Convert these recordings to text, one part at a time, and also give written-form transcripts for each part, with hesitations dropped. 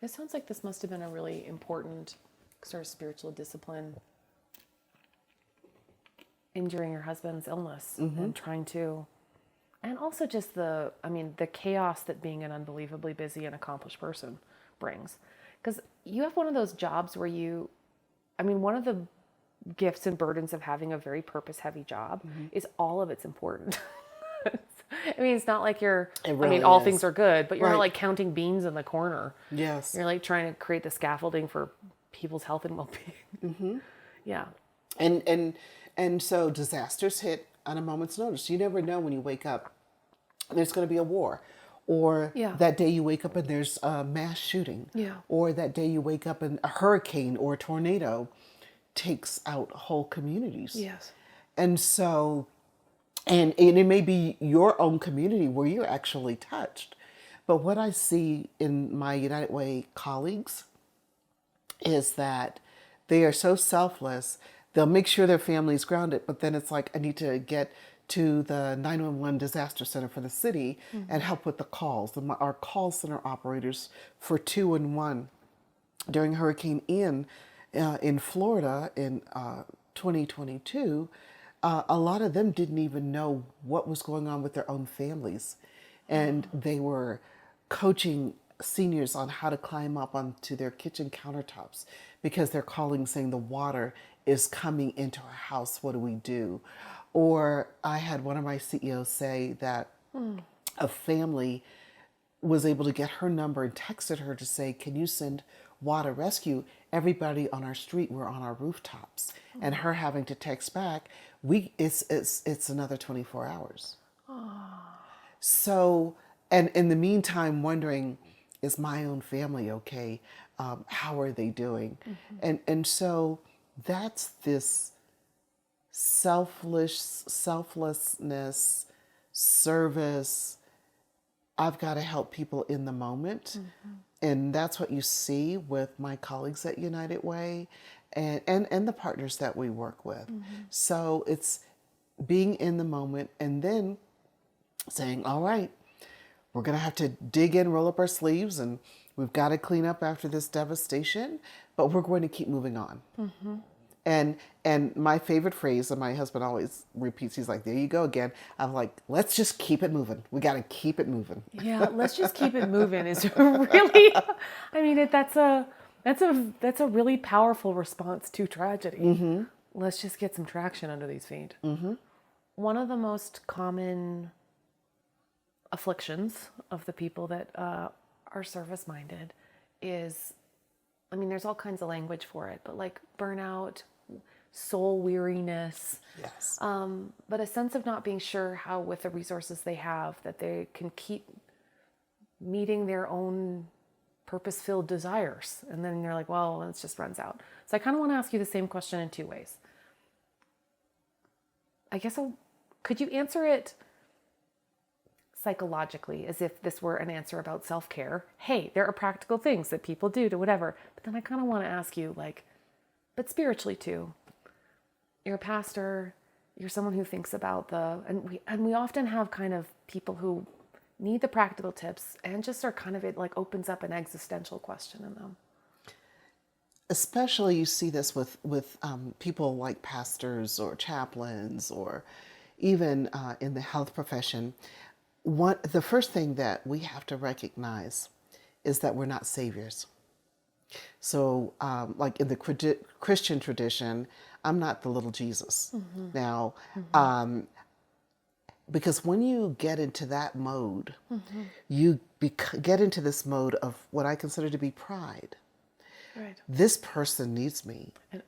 It sounds like this must have been a really important sort of spiritual discipline enduring your husband's illness and trying to, and also just the chaos that being an unbelievably busy and accomplished person brings. Because you have one of those jobs where one of the gifts and burdens of having a very purpose-heavy job is all of it's important. It's not like you're, It really all is. things are good, but you're Right. not like counting beans in the corner. Yes. You're like trying to create the scaffolding for people's health and well-being. Yeah. And so disasters hit on a moment's notice. You never know when you wake up, there's going to be a war. Or Yeah. that day you wake up and there's a mass shooting. Yeah. Or that day you wake up and a hurricane or a tornado takes out whole communities. Yes. And so, and it may be your own community where you're actually touched. But what I see in my United Way colleagues is that they are so selfless. They'll make sure their family's grounded, but then it's like, I need to get to the 911 disaster center for the city and help with the calls. Our call center operators for 211 during Hurricane Ian in Florida in 2022, a lot of them didn't even know what was going on with their own families. And they were coaching seniors on how to climb up onto their kitchen countertops because they're calling saying the water is coming into our house. What do we do? Or I had one of my CEOs say that a family was able to get her number and texted her to say, can you send water rescue? Everybody on our street were on our rooftops. And her having to text back, it's another 24 hours. So, and in the meantime, wondering, is my own family okay? How are they doing? And so that's this selflessness, service. I've got to help people in the moment. And that's what you see with my colleagues at United Way and the partners that we work with. So it's being in the moment and then saying, all right, we're going to have to dig in, roll up our sleeves, and we've got to clean up after this devastation, but we're going to keep moving on. And my favorite phrase, and my husband always repeats, he's like, there you go again. I'm like, let's just keep it moving. We got to keep it moving. Yeah, let's just keep it moving is really, that's a really powerful response to tragedy. Let's just get some traction under these feet. One of the most common afflictions of the people that are service-minded is, there's all kinds of language for it, but like burnout, soul weariness, Yes. but a sense of not being sure how, with the resources they have, that they can keep meeting their own purpose-filled desires. And then you're like, well, it just runs out. So I kind of want to ask you the same question in two ways. Could you answer it psychologically, as if this were an answer about self-care? Hey, there are practical things that people do to whatever. But then I kind of want to ask you, but spiritually too. You're a pastor. You're someone who thinks about and we often have kind of people who need the practical tips and just are kind of, it opens up an existential question in them. Especially you see this with people like pastors or chaplains or even in the health profession. The first thing that we have to recognize is that we're not saviors. So like in the Christian tradition, I'm not the little Jesus. Now, because when you get into that mode, you get into this mode of what I consider to be pride. Right. This person needs me. And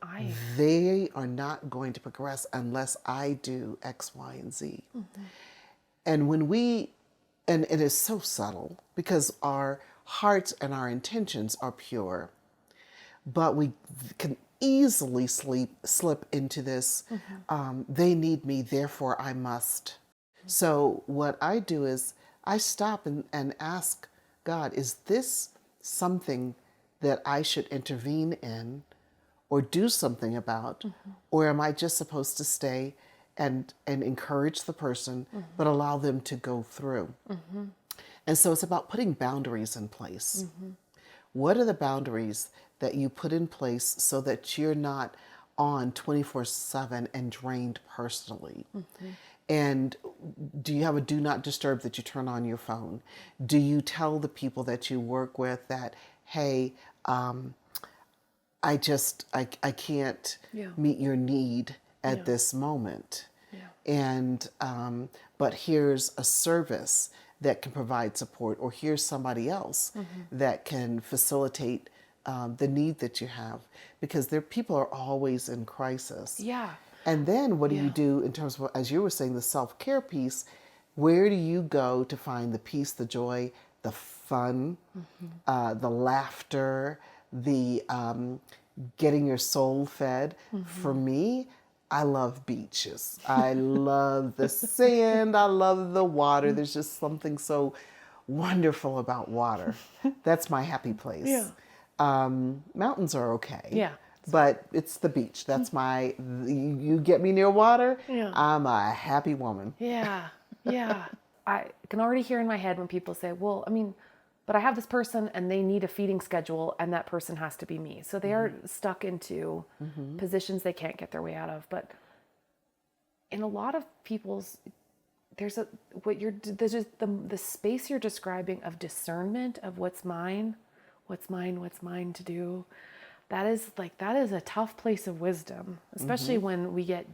They are not going to progress unless I do X, Y, and Z. And and it is so subtle because our hearts and our intentions are pure, but we can easily slip into this, they need me, therefore I must. So what I do is I stop and ask God, is this something that I should intervene in or do something about? Or am I just supposed to stay and encourage the person, but allow them to go through? And so it's about putting boundaries in place. what are the boundaries that you put in place so that you're not on 24/7 and drained personally? And do you have a do not disturb that you turn on your phone? Do you tell the people that you work with that, hey, I can't Yeah. meet your need at Yeah. this moment. Yeah. And, but here's a service that can provide support, or here's somebody else that can facilitate the need that you have, because people are always in crisis. Yeah. And then what do you Yeah. do in terms of, as you were saying, the self-care piece? Where do you go to find the peace, the joy, the fun, the laughter, the getting your soul fed? For me, I love beaches. I love the sand. I love the water. There's just something so wonderful about water. That's my happy place. Yeah. Mountains are okay. Yeah. But it's the beach. That's you get me near water, Yeah. I'm a happy woman. Yeah. Yeah. I can already hear in my head when people say, well, I mean, but I have this person and they need a feeding schedule and that person has to be me. So they are stuck into positions they can't get their way out of. But in a lot of people's, there's the space you're describing of discernment of what's mine to do. That is a tough place of wisdom, especially when we get,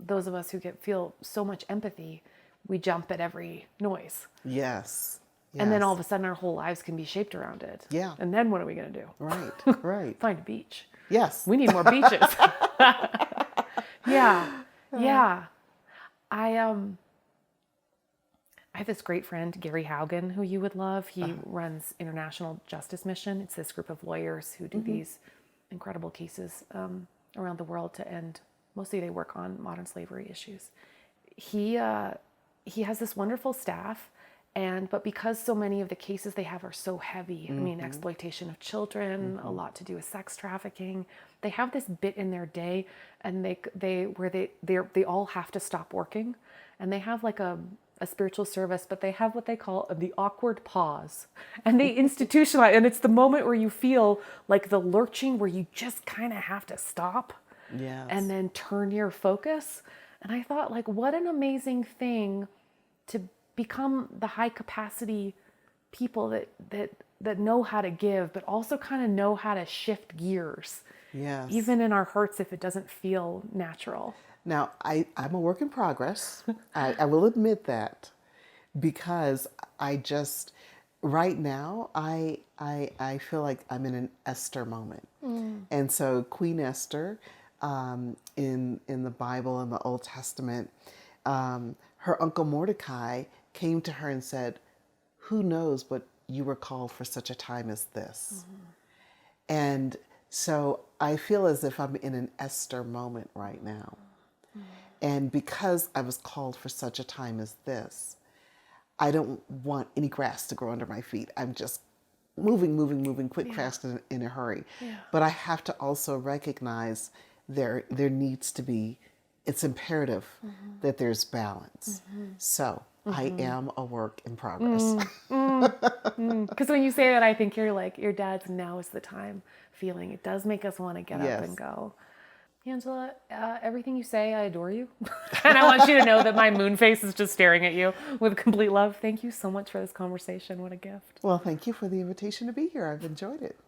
those of us who feel so much empathy, we jump at every noise. Yes. And then all of a sudden our whole lives can be shaped around it. Yeah. And then what are we going to do? Right, right. Find a beach. Yes. We need more beaches. Yeah. Yeah. I have this great friend, Gary Haugen, who you would love. He runs International Justice Mission. It's this group of lawyers who do these incredible cases around the world to end. Mostly they work on modern slavery issues. He has this wonderful staff, but because so many of the cases they have are so heavy, I mean, exploitation of children, a lot to do with sex trafficking, they have this bit in their day, and they all have to stop working, and they have like a spiritual service, but they have what they call the awkward pause, and they institutionalize, and it's the moment where you feel like the lurching, where you just kind of have to stop, Yes. and then turn your focus. And I thought, like, what an amazing thing to become the high capacity people that know how to give, but also kind of know how to shift gears, Yes. even in our hearts if it doesn't feel natural. Now, I'm a work in progress. I will admit that, because right now, I feel like I'm in an Esther moment. And so Queen Esther, in the Bible, in the Old Testament, her uncle Mordecai came to her and said, who knows, but you were called for such a time as this. And so I feel as if I'm in an Esther moment right now. And because I was called for such a time as this, I don't want any grass to grow under my feet. I'm just moving quick, fast, in a hurry. Yeah. But I have to also recognize there needs to be, it's imperative that there's balance. So I am a work in progress. Because when you say that, I think you're like, your dad's now is the time feeling. It does make us want to get Yes. up and go. Angela, everything you say, I adore you. And I want you to know that my moon face is just staring at you with complete love. Thank you so much for this conversation. What a gift. Well, thank you for the invitation to be here. I've enjoyed it.